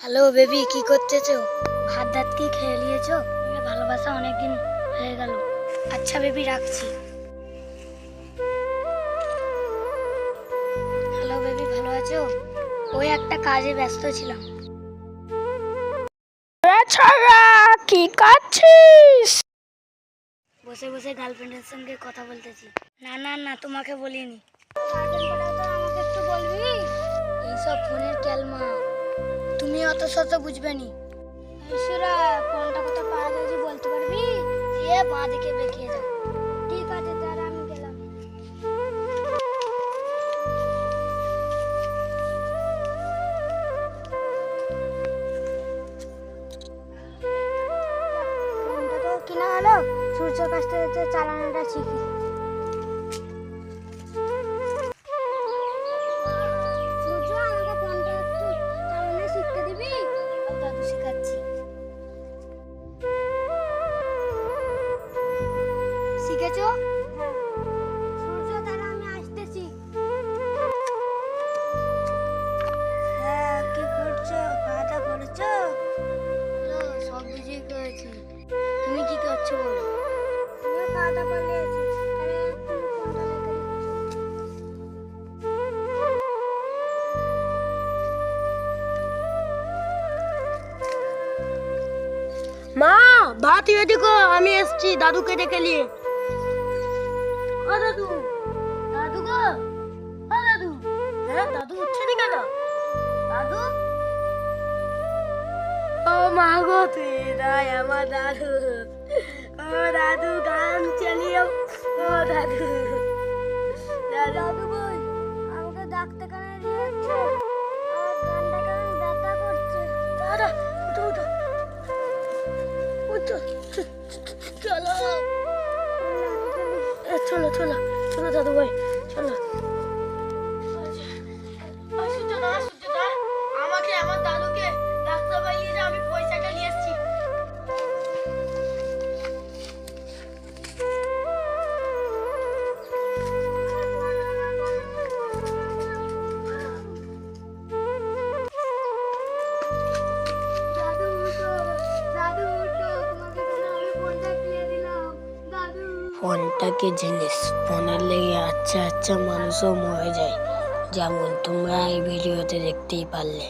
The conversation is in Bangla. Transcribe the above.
হ্যালো বেবি, কি করতেছো? ভাত দাত কি খেয়ে নিয়েছো? ভালোবাসা অনেকদিন হয়ে গেল। আচ্ছা বেবি, রাখছি। হ্যালো বেবি, ভালো আছো? ওই একটা কাজে ব্যস্ত ছিলাম। কি করছিস? বসে বসে গার্লফ্রেন্ডের সঙ্গে কথা বলতেছি। না না না, তোমাকে বলিনি। আমাকে একটু বলবি? এইসব ফোনের ক্যালমা, তুমি অত শত বুঝবে নি। ফোনটা কোথাও পাওয়া যায় যে বলতে পারবি? যে বাঁ দিকে বেঁকিয়ে যাও। ঠিক আছে, তাহলে আমি গেলাম। ফোনটা তো কিনা হলো, সূর্যের কাছ থেকে চালানোটা শিখি। সূর্য, আমাকে ফোনটা একটু চালানো শিখতে দিবি? দাদু শেখাচ্ছি। শিখেছো? সূর্য, তাহলে আমি আসতেছি। হ্যাঁ, কি করছো? খাওয়া দাওয়া করেছো? সব বুঝেই করেছি। তুমি কি করছো বলো? আমিও খাওয়া দাওয়া করে নিয়েছি। তাহলে তুমি ফোনটা রেখে দিচ্ছি। মা, ভাত রেডি কর, আমি এসছি দাদুকে ডেকে নিয়ে। ও দাদু, দাদু গো, ও দাদু। হ্যাঁ, দাদু উঠছে না কেন? দাদু, ও মা গো, তুই নাই আমার দাদু। ও দাদু, গান চালিও। ও দাদু, দাদু ভাই, আমাকে ডাক্তারখানায় নিয়ে যাচ্ছে। আমার কানটা কেমন ব্যথা করছে। দাদা, উঠো উঠো উঠো, চলো চলো চলো চলো দাদু ভাই, চলো। আমাকে আমার দাদুকে ডাক্তার বাড়ি নিয়ে যাও, আমি পয়সাটা নিয়ে এসেছি। দাদু উঠো, দাদু উঠো, তোমাকে জন্য আমি ফোনটা কিনে দিলাম। দাদু, ফোনটা কি জিনিস? ফোনের লেগে আচ্ছা আচ্ছা মানুষও মরে যায়, যেমন তোমরা এই ভিডিওতে দেখতেই পারলে।